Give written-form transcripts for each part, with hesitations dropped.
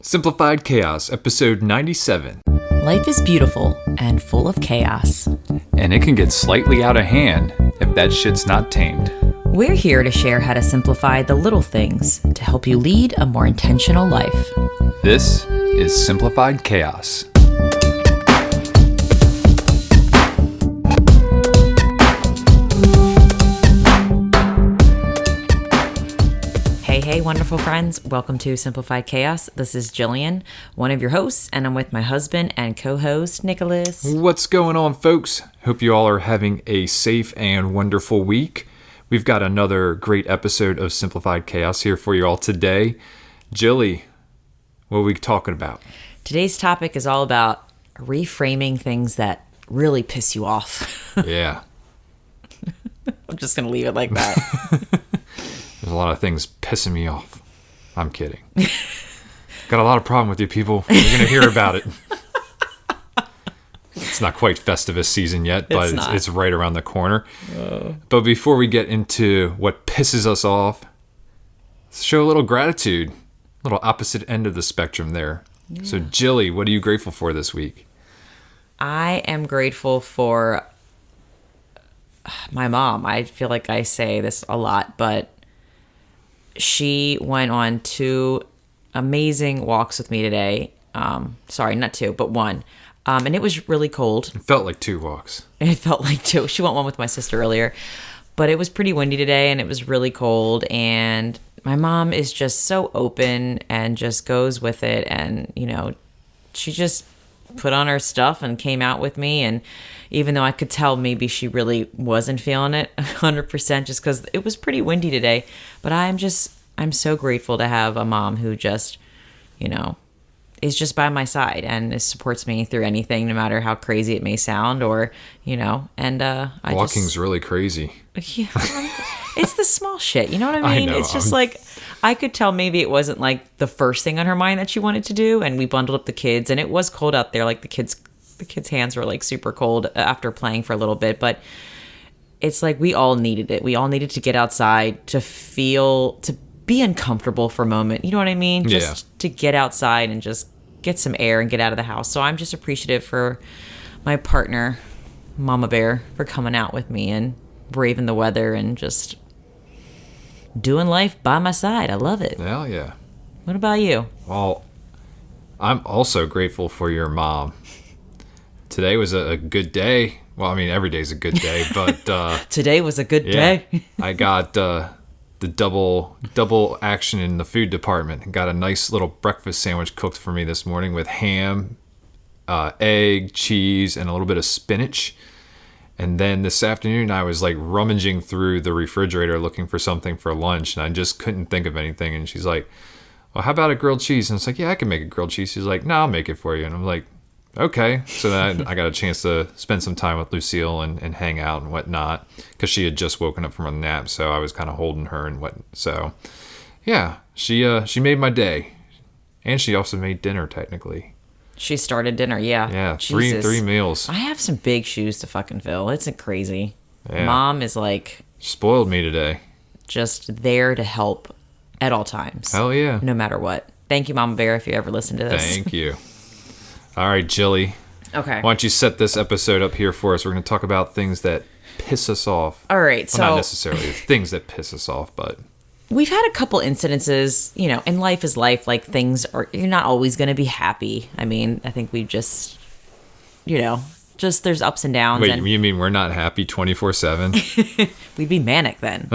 Simplified Chaos, episode 97. Life is beautiful and full of chaos. And it can get slightly out of hand if that shit's not tamed. We're here to share how to simplify the little things to help you lead a more intentional life. This is Simplified Chaos. Hey, wonderful friends. Welcome to Simplified Chaos. This is Jillian, one of your hosts, and I'm with my husband and co-host, Nicholas. What's going on, folks? Hope you all are having a safe and wonderful week. We've got another great episode of Simplified Chaos here for you all today. Jilly, what are we talking about? Today's topic is all about reframing things that really piss you off. Yeah. I'm just going to leave it like that. There's a lot of things pissing me off. I'm kidding. Got a lot of problem with you people. You're going to hear about it. It's not quite Festivus season yet, but it's right around the corner. But before we get into what pisses us off, let's show a little gratitude. A little opposite end of the spectrum there. Yeah. So, Jilly, what are you grateful for this week? I am grateful for my mom. I feel like I say this a lot, but she went on 2 amazing walks with me today. Sorry, not 2, but 1. And it was really cold. It felt like 2 walks. It felt like 2. She went one with my sister earlier. But it was pretty windy today, and it was really cold. And my mom is just so open and just goes with it. And, you know, she just put on her stuff and came out with me. And even though I could tell maybe she really wasn't feeling it 100% just because it was pretty windy today. But I'm so grateful to have a mom who just, you know, is just by my side and supports me through anything, no matter how crazy it may sound or, you know, and walking's really crazy. Yeah, it's the small shit. You know what I mean? I know, it's just like, I could tell maybe it wasn't like the first thing on her mind that she wanted to do. And we bundled up the kids and it was cold out there. Like the kids' hands were like super cold after playing for a little bit, but it's like we all needed it. We all needed to get outside to be uncomfortable for a moment. You know what I mean? Just to get outside and just get some air and get out of the house. So I'm just appreciative for my partner, Mama Bear, for coming out with me and braving the weather and just doing life by my side. I love it. Hell yeah. What about you? Well, I'm also grateful for your mom. Today was a good day. Well, I mean, every day's a good day, but today was a good day. I got the double action in the food department. Got a nice little breakfast sandwich cooked for me this morning with ham, egg, cheese, and a little bit of spinach. And then this afternoon, I was like rummaging through the refrigerator looking for something for lunch, and I just couldn't think of anything. And she's like, well, how about a grilled cheese? And it's like, yeah, I can make a grilled cheese. She's like, no, I'll make it for you. And I'm like, okay. So then I got a chance to spend some time with Lucille and hang out and whatnot, because she had just woken up from a nap, so I was kind of holding her and what. So yeah, she made my day, and she also made dinner technically. She started dinner, yeah. Yeah, three meals. I have some big shoes to fucking fill. It's crazy. Yeah. Mom is like spoiled me today. Just there to help at all times. Hell yeah. No matter what. Thank you, Mama Bear, if you ever listen to this. Thank you. All right, Jilly. Okay. Why don't you set this episode up here for us? We're going to talk about things that piss us off. All right, well, not necessarily things that piss us off, but we've had a couple incidences, you know, and life is life. Like you're not always going to be happy. I mean, I think we just, you know, there's ups and downs. Wait, you mean we're not happy 24/7? We'd be manic then.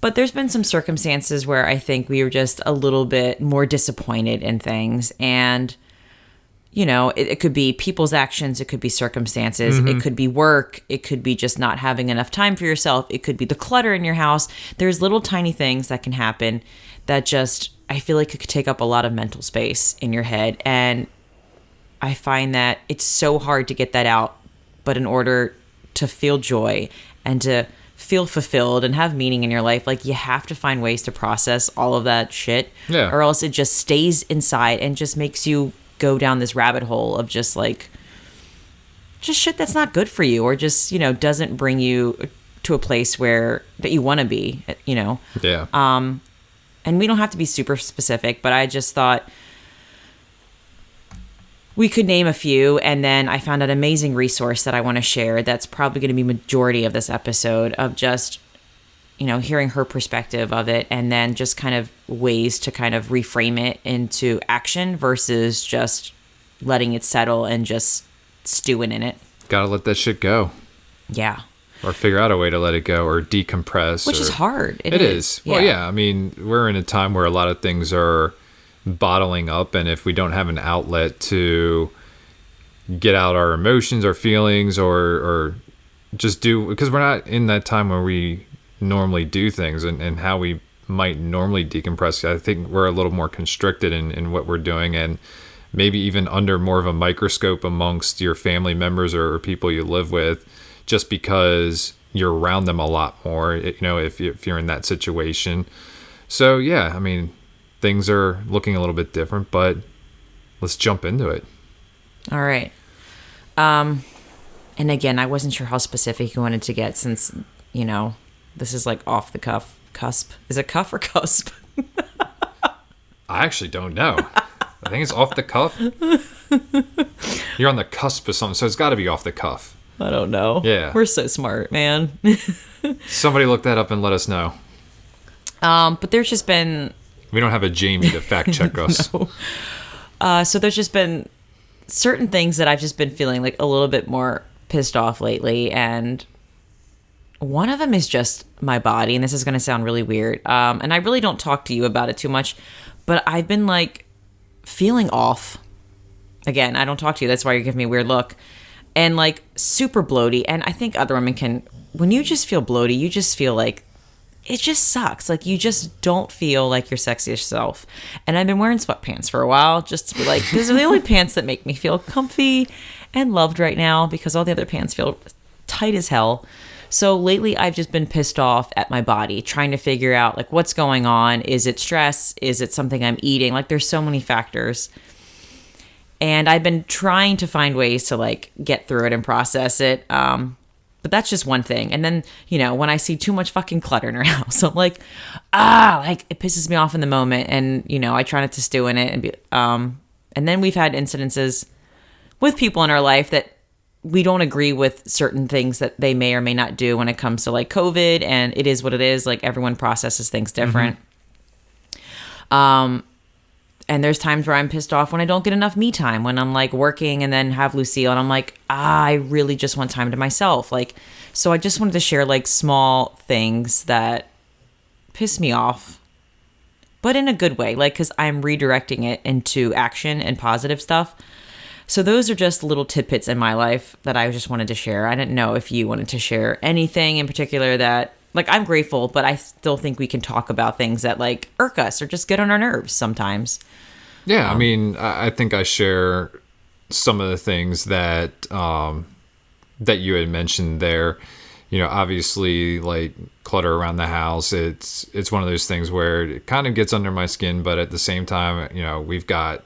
But there's been some circumstances where I think we were just a little bit more disappointed in things. And, you know, it could be people's actions. It could be circumstances. Mm-hmm. It could be work. It could be just not having enough time for yourself. It could be the clutter in your house. There's little tiny things that can happen that just, I feel like it could take up a lot of mental space in your head. And I find that it's so hard to get that out. But in order to feel joy and to feel fulfilled and have meaning in your life, like you have to find ways to process all of that shit, or else it just stays inside and just makes you go down this rabbit hole of just shit that's not good for you, or just, you know, doesn't bring you to a place that you want to be, you know. Yeah. And and we don't have to be super specific, but I just thought we could name a few, and then I found an amazing resource that I want to share that's probably going to be majority of this episode, of just, hearing her perspective of it, and then just kind of ways to kind of reframe it into action versus just letting it settle and just stewing in it. Gotta let that shit go. Yeah. Or figure out a way to let it go or decompress. Which is hard. It is. Yeah. Well, yeah. I mean, we're in a time where a lot of things are bottling up, and if we don't have an outlet to get out our emotions or feelings or just do, because we're not in that time where we normally do things and how we might normally decompress. I think we're a little more constricted in what we're doing, and maybe even under more of a microscope amongst your family members or people you live with, just because you're around them a lot more, if you're in that situation. So yeah, I mean, things are looking a little bit different, but let's jump into it. All right. And again, I wasn't sure how specific you wanted to get, since, this is like off the cusp. Is it cuff or cusp? I actually don't know. I think it's off the cuff. You're on the cusp of something, so it's got to be off the cuff. I don't know. Yeah. We're so smart, man. Somebody look that up and let us know. But there's just been... We don't have a Jamie to fact check us. No. So there's just been certain things that I've just been feeling like a little bit more pissed off lately, and one of them is just my body, and this is going to sound really weird. And I really don't talk to you about it too much, but I've been like feeling off. Again, I don't talk to you. That's why you're giving me a weird look. And like super bloaty. And I think other women can, when you just feel bloaty, you just feel like it just sucks. Like you just don't feel like your sexiest self. And I've been wearing sweatpants for a while just to be like, these are the only pants that make me feel comfy and loved right now, because all the other pants feel tight as hell. So lately I've just been pissed off at my body, trying to figure out like what's going on. Is it stress? Is it something I'm eating? Like there's so many factors. And I've been trying to find ways to like get through it and process it. But that's just one thing. And then, when I see too much fucking clutter in our house, I'm like, like it pisses me off in the moment. And, I try not to stew in it. And then we've had incidences with people in our life that we don't agree with certain things that they may or may not do when it comes to like COVID, and it is what it is. Like everyone processes things different. Mm-hmm. And there's times where I'm pissed off when I don't get enough me time, when I'm like working and then have Lucille and I'm like, I really just want time to myself. Like, so I just wanted to share like small things that piss me off, but in a good way, like, cause I'm redirecting it into action and positive stuff. So those are just little tidbits in my life that I just wanted to share. I didn't know if you wanted to share anything in particular that, like, I'm grateful, but I still think we can talk about things that like irk us or just get on our nerves sometimes. Yeah, I mean, I think I share some of the things that that you had mentioned there. Obviously, like clutter around the house. It's one of those things where it kind of gets under my skin, but at the same time, we've got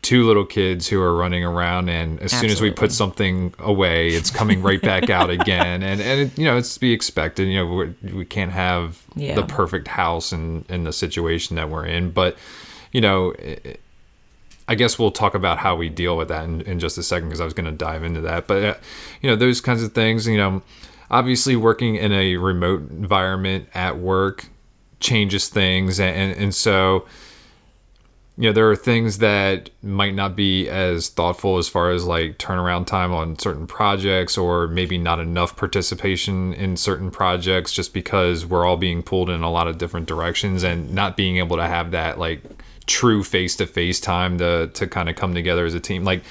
2 little kids who are running around, and as soon as we put something away, it's coming right back out again. And it, it's to be expected. We can't have the perfect house in the situation that we're in, but I guess we'll talk about how we deal with that in just a second, because I was going to dive into that. But those kinds of things. Obviously working in a remote environment at work changes things, and so. There are things that might not be as thoughtful as far as like turnaround time on certain projects, or maybe not enough participation in certain projects just because we're all being pulled in a lot of different directions, and not being able to have that like true face-to-face time to kind of come together as a team. Like,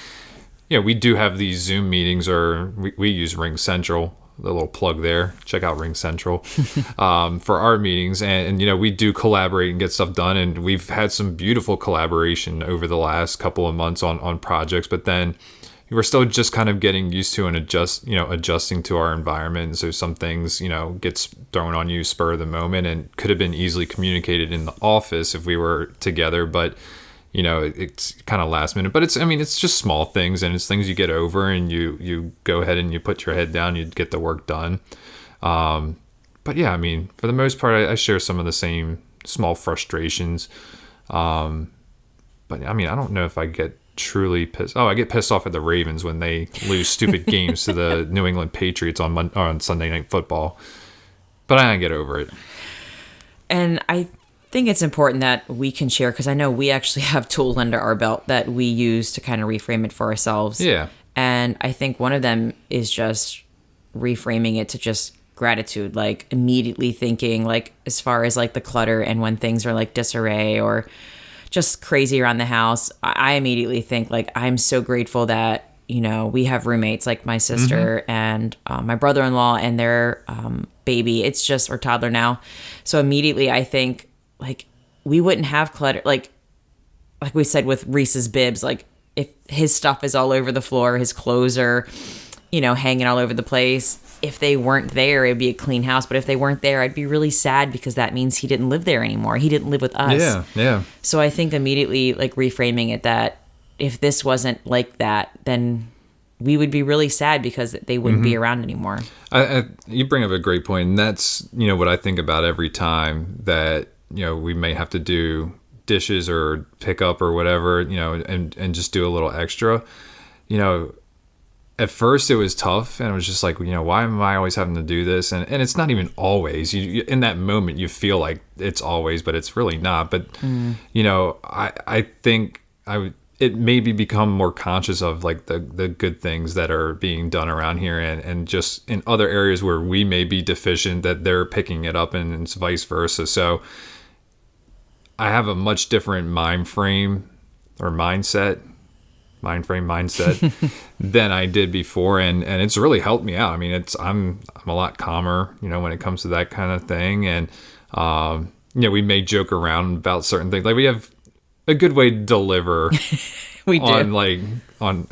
we do have these Zoom meetings, or we use Ring Central. The little plug there. Check out Ring Central for our meetings, and we do collaborate and get stuff done, and we've had some beautiful collaboration over the last couple of months on projects. But then we're still just kind of getting used to and adjusting to our environment. And so some things gets thrown on you spur of the moment, and could have been easily communicated in the office if we were together, but it's kind of last minute. But it's just small things, and it's things you get over, and you go ahead and you put your head down, you get the work done. But yeah, for the most part, I share some of the same small frustrations. But I mean, I don't know if I get truly pissed. Oh, I get pissed off at the Ravens when they lose stupid games to the New England Patriots on Sunday Night Football. But I get over it. And I think it's important that we can share, because I know we actually have tools under our belt that we use to kind of reframe it for ourselves. Yeah. And I think one of them is just reframing it to just gratitude, like immediately thinking, like, as far as like the clutter and when things are like disarray or just crazy around the house, I immediately think like, I'm so grateful that, you know, we have roommates like my sister and my brother-in-law and their baby. It's just, or toddler now. So immediately I think like we wouldn't have clutter. Like we said with Reese's bibs, like if his stuff is all over the floor, his clothes are, you know, hanging all over the place. If they weren't there, it'd be a clean house. But if they weren't there, I'd be really sad because that means he didn't live there anymore. He didn't live with us. Yeah, yeah. So I think immediately like reframing it that if this wasn't like that, then we would be really sad because they wouldn't be around anymore. You bring up a great point, and that's, you know, what I think about every time that, you know, we may have to do dishes or pick up or whatever, you know, and just do a little extra. You know, at first it was tough, and it was just like, you know, why am I always having to do this? And it's not even always. You in that moment you feel like it's always, but it's really not. But you know, I think it made me become more conscious of like the good things that are being done around here, and just in other areas where we may be deficient that they're picking it up, and it's vice versa. So I have a much different mindset than I did before, and it's really helped me out. I mean, I'm a lot calmer, you know, when it comes to that kind of thing. And you know, we may joke around about certain things. Like we have a good way to deliver We do. on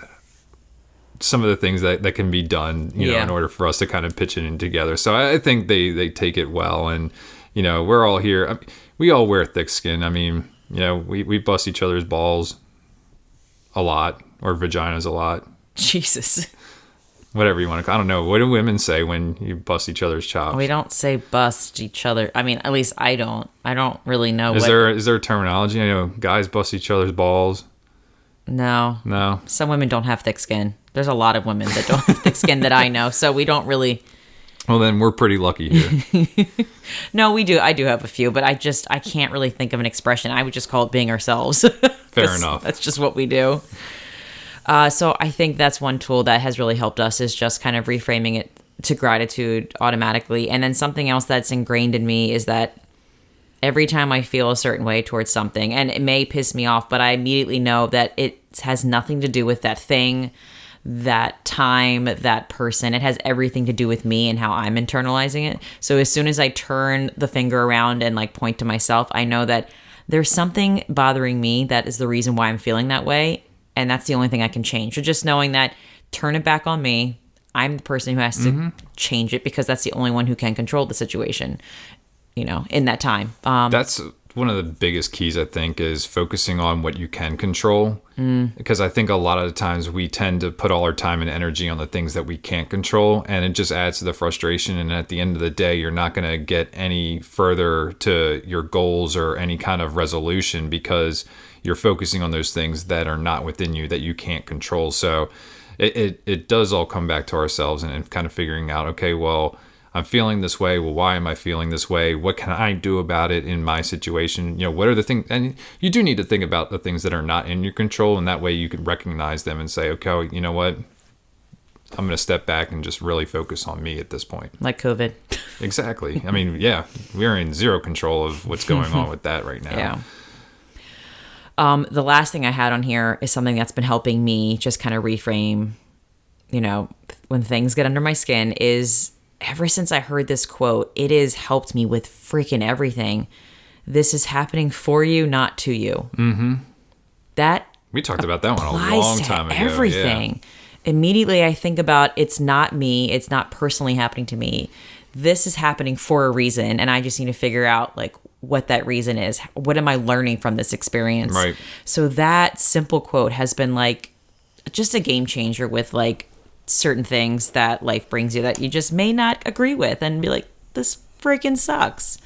some of the things that can be done, you know, in order for us to kind of pitch it in together. So I think they take it well, and you know, we're all here. I mean, we all wear thick skin. I mean, you know, we bust each other's balls a lot, or vaginas a lot. Jesus. Whatever you want to. I don't know. What do women say when you bust each other's chops? We don't say bust each other. I mean, at least I don't. I don't really know. Is there a terminology? I know guys bust each other's balls. No. Some women don't have thick skin. There's a lot of women that don't have thick skin that I know. So we don't really. Well, then we're pretty lucky here. No, we do. I do have a few, but I can't really think of an expression. I would just call it being ourselves. Fair enough. That's just what we do. So I think that's one tool that has really helped us, is just kind of reframing it to gratitude automatically. And then something else that's ingrained in me is that every time I feel a certain way towards something, and it may piss me off, but I immediately know that it has nothing to do with that thing, that time, that person. It has everything to do with me and how I'm internalizing it. So as soon as I turn the finger around and like point to myself, I know that there's something bothering me that is the reason why I'm feeling that way. And that's the only thing I can change. So just knowing that, turn it back on me. I'm the person who has to change it, because that's the only one who can control the situation, you know, in that time. That's one of the biggest keys, I think, is focusing on what you can control. Because I think a lot of the times we tend to put all our time and energy on the things that we can't control, and it just adds to the frustration. And at the end of the day, you're not going to get any further to your goals or any kind of resolution, because you're focusing on those things that are not within you, that you can't control. So it does all come back to ourselves, and kind of figuring out, okay, well, I'm feeling this way. Well, why am I feeling this way? What can I do about it in my situation? You know, what are the things? And you do need to think about the things that are not in your control, and that way you can recognize them and say, okay, you know what? I'm going to step back and just really focus on me at this point. Like COVID. Exactly. I mean, yeah, we're in zero control of what's going on with that right now. Yeah. The last thing I had on here is something that's been helping me just kind of reframe, you know, when things get under my skin, is ever since I heard this quote, it has helped me with freaking everything. This is happening for you, not to you. Mm-hmm. That we talked about that one a long time ago. Everything. Yeah. Immediately I think about, it's not me. It's not personally happening to me. This is happening for a reason. And I just need to figure out like what that reason is. What am I learning from this experience? Right. So that simple quote has been like just a game changer with like certain things that life brings you that you just may not agree with, and be like, this freaking sucks.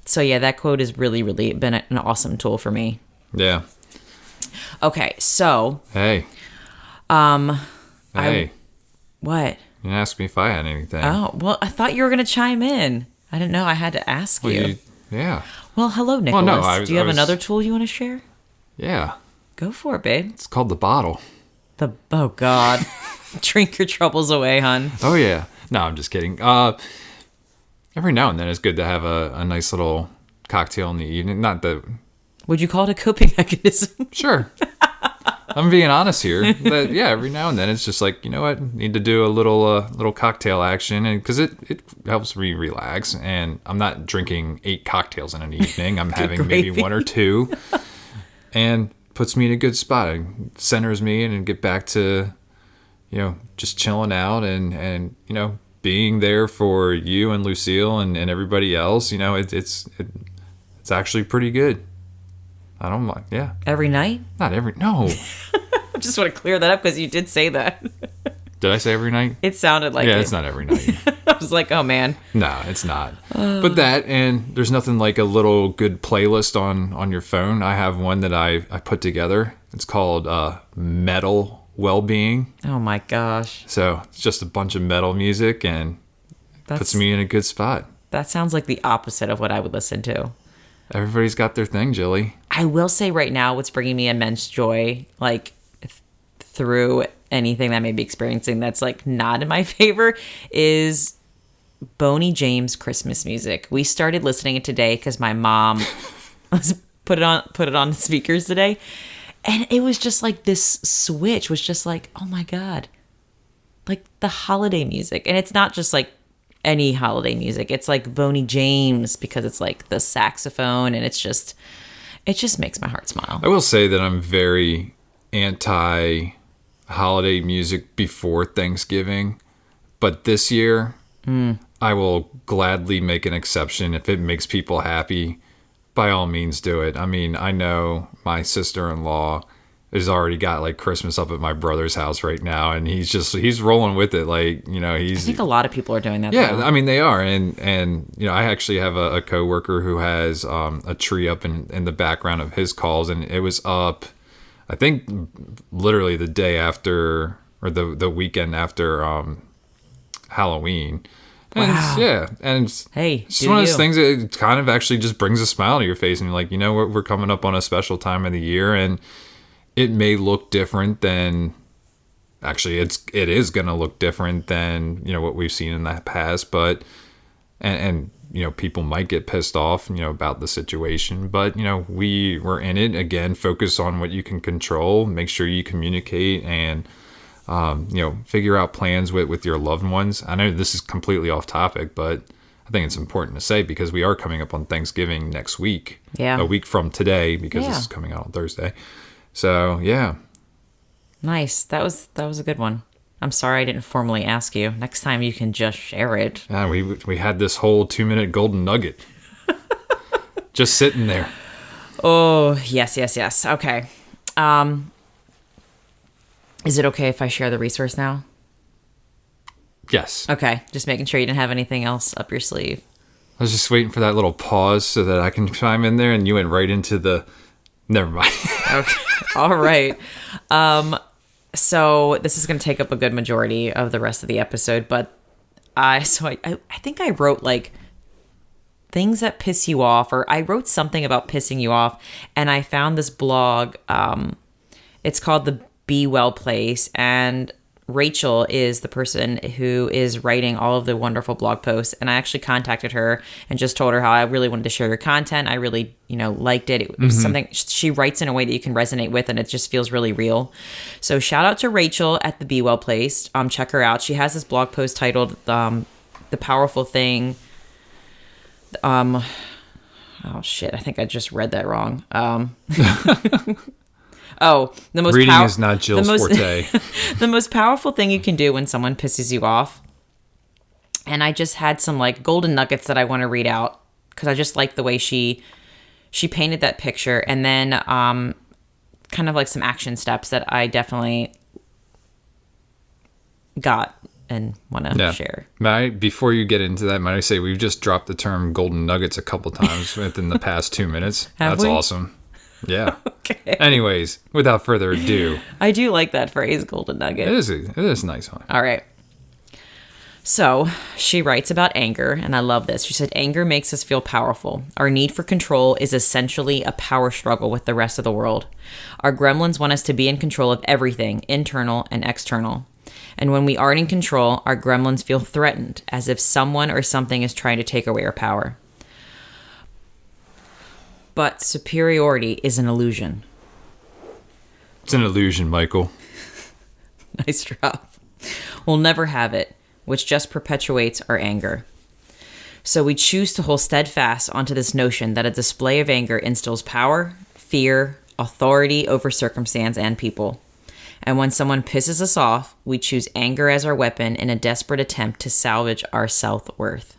So yeah, that quote has really, really been an awesome tool for me. Yeah. Okay, so Hey. Hey. what? You didn't ask me if I had anything. Oh, well, I thought you were going to chime in. I didn't know I had to ask Well, you. Yeah. Well, hello, Nicholas. no, Do you have I was- another tool you want to share? Yeah. Go for it, babe. It's called the bottle. Oh God, drink your troubles away, hun. Oh, yeah. No, I'm just kidding. Every now and then it's good to have a nice little cocktail in the evening. Not that... Would you call it a coping mechanism? Sure. I'm being honest here. But yeah, every now and then it's just like, you know what? Need to do a little cocktail action, and because it helps me relax. And I'm not drinking 8 cocktails in an evening. I'm having maybe gravy. 1 or 2, and puts me in a good spot. It centers me and get back to, just chilling out and being there for you and Lucille and everybody else. It's actually pretty good. I don't mind. Yeah. Every night? Not every... No. I just want to clear that up because you did say that. Did I say every night? It sounded like Yeah, it. it's not every night. I was like, oh man. No, it's not. But that, and there's nothing like a little good playlist on your phone. I have one that I put together. It's called Metal Wellbeing. Oh my gosh. So it's just a bunch of metal music and puts me in a good spot. That sounds like the opposite of what I would listen to. Everybody's got their thing, Jilly. I will say right now, what's bringing me immense joy, like through anything that I may be experiencing that's like not in my favor, is Boney James Christmas music. We started listening it today because my mom put it on the speakers today, and it was just like this switch was just like, oh my God, like the holiday music. And it's not just like any holiday music. It's like Boney James because it's like the saxophone, and it just makes my heart smile. I will say that I'm very anti holiday music before Thanksgiving, but this year I will gladly make an exception. If it makes people happy, by all means do it. I mean, I know my sister-in-law has already got like Christmas up at my brother's house right now, and he's rolling with it. Like, I think a lot of people are doing that. Yeah, though. I mean, they are. And I actually have a coworker who has a tree up in the background of his calls, and it was up, I think, literally the day after, or the weekend after Halloween. And Wow. yeah, and it's just one of those things that kind of actually just brings a smile to your face, and you're like, we're coming up on a special time of the year, and it may look different than... Actually, it is going to look different than, what we've seen in the past, but, and people might get pissed off, about the situation, but, we're in it. Again, focus on what you can control, make sure you communicate, and, figure out plans with your loved ones. I know this is completely off topic, but I think it's important to say because we are coming up on Thanksgiving next week. Yeah. A week from today, because this is coming out on Thursday. So, yeah. Nice. That was a good one. I'm sorry I didn't formally ask you. Next time you can just share it. Yeah, we had this whole 2-minute golden nugget just sitting there. Oh, yes. Okay. Is it okay if I share the resource now? Yes. Okay. Just making sure you didn't have anything else up your sleeve. I was just waiting for that little pause so that I can chime in there, and you went right into the... Never mind. Okay. All right. So this is going to take up a good majority of the rest of the episode, but I think I wrote like things that piss you off, or I wrote something about pissing you off, and I found this blog. It's called the Be Well Place, and Rachel is the person who is writing all of the wonderful blog posts. And I actually contacted her and just told her how I really wanted to share your content. I really, liked it. It was something she writes in a way that you can resonate with, and it just feels really real. So shout out to Rachel at the Be Well Place. Check her out. She has this blog post titled, The Powerful Thing. Oh shit. I think I just read that wrong. Oh, the most reading is not Jill's forte. The most powerful thing you can do when someone pisses you off. And I just had some like golden nuggets that I want to read out because I just like the way she painted that picture, and then kind of like some action steps that I definitely got and want to share. Before you get into that, might I say we've just dropped the term golden nuggets a couple times within the past 2 minutes. That's awesome. Yeah. Okay. Anyways, without further ado. I do like that phrase, golden nugget. It is a nice one. All right. So she writes about anger, and I love this. She said, anger makes us feel powerful. Our need for control is essentially a power struggle with the rest of the world. Our gremlins want us to be in control of everything, internal and external. And when we aren't in control, our gremlins feel threatened, as if someone or something is trying to take away our power. But superiority is an illusion. It's an illusion, Michael. Nice drop. We'll never have it, which just perpetuates our anger. So we choose to hold steadfast onto this notion that a display of anger instills power, fear, authority over circumstance and people. And when someone pisses us off, we choose anger as our weapon in a desperate attempt to salvage our self-worth.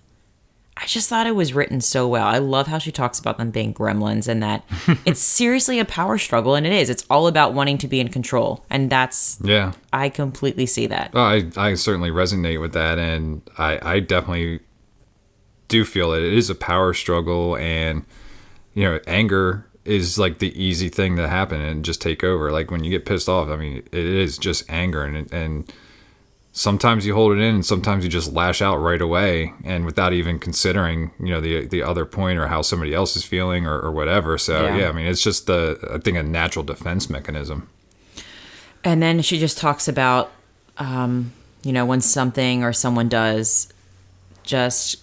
I just thought it was written so well. I love how she talks about them being gremlins and that it's seriously a power struggle, and it is. It's all about wanting to be in control, and that's... Yeah. I completely see that. Oh, I certainly resonate with that, and I definitely do feel it. It is a power struggle, and, anger is like the easy thing to happen and just take over. Like when you get pissed off, I mean, it is just anger, and sometimes you hold it in and sometimes you just lash out right away and without even considering, the other point or how somebody else is feeling or whatever. So I mean, it's just I think a natural defense mechanism. And then she just talks about, when something or someone does, just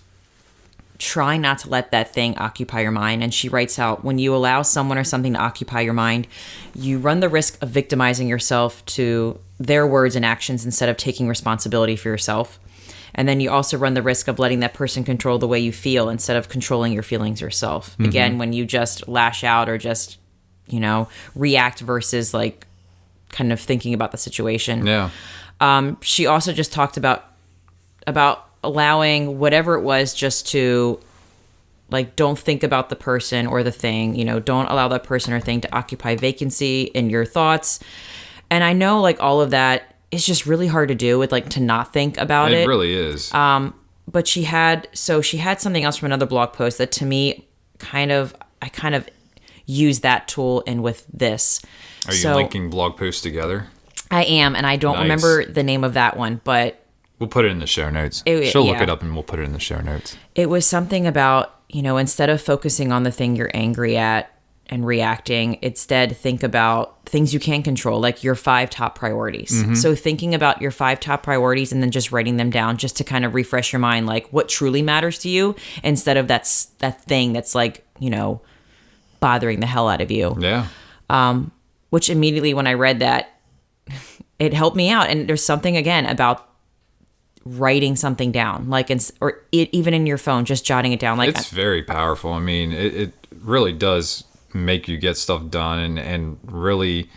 try not to let that thing occupy your mind. And she writes out, when you allow someone or something to occupy your mind, you run the risk of victimizing yourself to their words and actions instead of taking responsibility for yourself. And then you also run the risk of letting that person control the way you feel instead of controlling your feelings yourself. Mm-hmm. Again, when you just lash out or just, react versus like kind of thinking about the situation. Yeah. She also just talked about allowing whatever it was just to, like, don't think about the person or the thing, don't allow that person or thing to occupy vacancy in your thoughts. And I know, like, all of that is just really hard to do with, like, to not think about it. It really is. But she had something else from another blog post that to me I kind of use that tool in with this. Are you linking blog posts together? I am, and I don't remember the name of that one, but... We'll put it in the show notes. She'll look it up and we'll put it in the show notes. It was something about, instead of focusing on the thing you're angry at and reacting, instead think about things you can control, like your 5 top priorities. Mm-hmm. So thinking about your 5 top priorities and then just writing them down just to kind of refresh your mind, like what truly matters to you instead of that thing that's like, bothering the hell out of you. Yeah. Which immediately when I read that, it helped me out. And there's something, again, about writing something down, like, even in your phone, just jotting it down. Like, it's very powerful. I mean, it really does make you get stuff done, and really,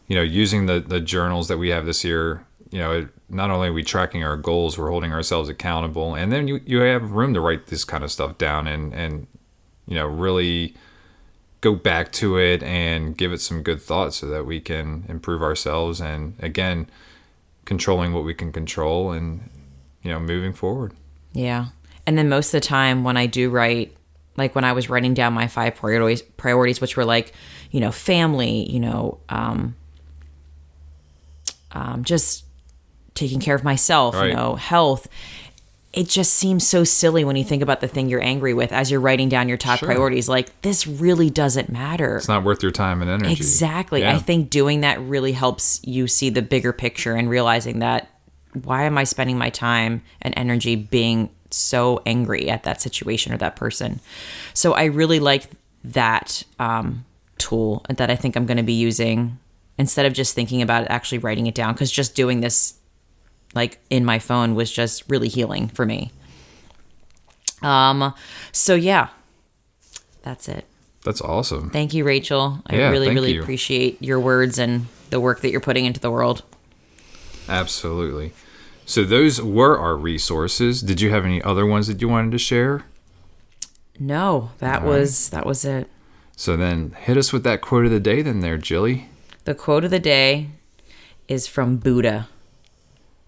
using the journals that we have this year, not only are we tracking our goals, we're holding ourselves accountable, and then you have room to write this kind of stuff down and really go back to it and give it some good thought so that we can improve ourselves, and again, controlling what we can control and moving forward. Yeah. And then most of the time when I do write, like when I was writing down my 5 priorities, which were like, family, just taking care of myself, right. Health. It just seems so silly when you think about the thing you're angry with as you're writing down your top priorities. Like, this really doesn't matter. It's not worth your time and energy. Exactly. Yeah. I think doing that really helps you see the bigger picture and realizing that, why am I spending my time and energy being so angry at that situation or that person? So I really like that tool that I think I'm going to be using instead of just thinking about it, actually writing it down, because just doing this like in my phone was just really healing for me. So yeah, that's it. That's awesome. Thank you, Rachel. I really appreciate your words and the work that you're putting into the world. Absolutely. So those were our resources. Did you have any other ones that you wanted to share? No, that was it. So then hit us with that quote of the day then there, Jilly. The quote of the day is from Buddha.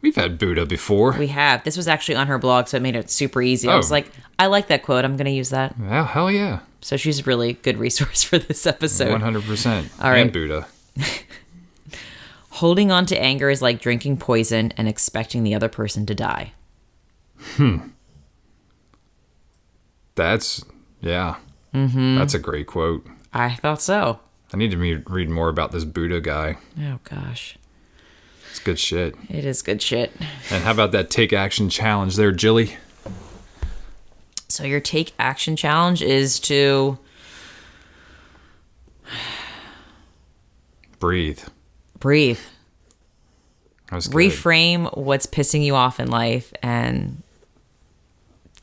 We've had Buddha before. We have. This was actually on her blog, so it made it super easy. I Oh. was like, I like that quote. I'm going to use that. Yeah, hell yeah. So she's a really good resource for this episode. 100%. All right. And Buddha. Holding on to anger is like drinking poison and expecting the other person to die. That's a great quote. I thought so. I need to read more about this Buddha guy. Oh, gosh. It's good shit. It is good shit. And how about that take action challenge there, Jilly? So your take action challenge is to Breathe. That was good. Reframe what's pissing you off in life and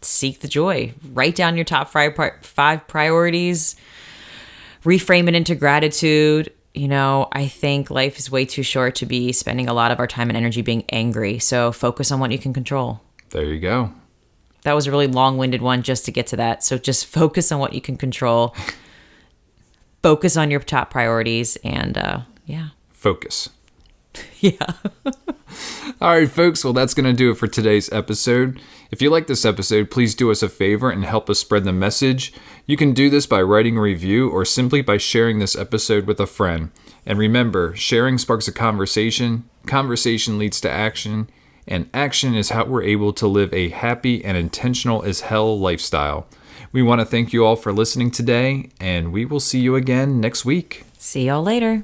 seek the joy. Write down your top five priorities. Reframe it into gratitude. You know, I think life is way too short to be spending a lot of our time and energy being angry. So focus on what you can control. There you go. That was a really long-winded one just to get to that. So just focus on what you can control. Focus on your top priorities and yeah. Focus. Yeah. All right, folks. Well, that's going to do it for today's episode. If you like this episode, please do us a favor and help us spread the message. You can do this by writing a review or simply by sharing this episode with a friend. And remember, sharing sparks a conversation, conversation leads to action, and action is how we're able to live a happy and intentional as hell lifestyle. We want to thank you all for listening today, and we will see you again next week. See y'all later.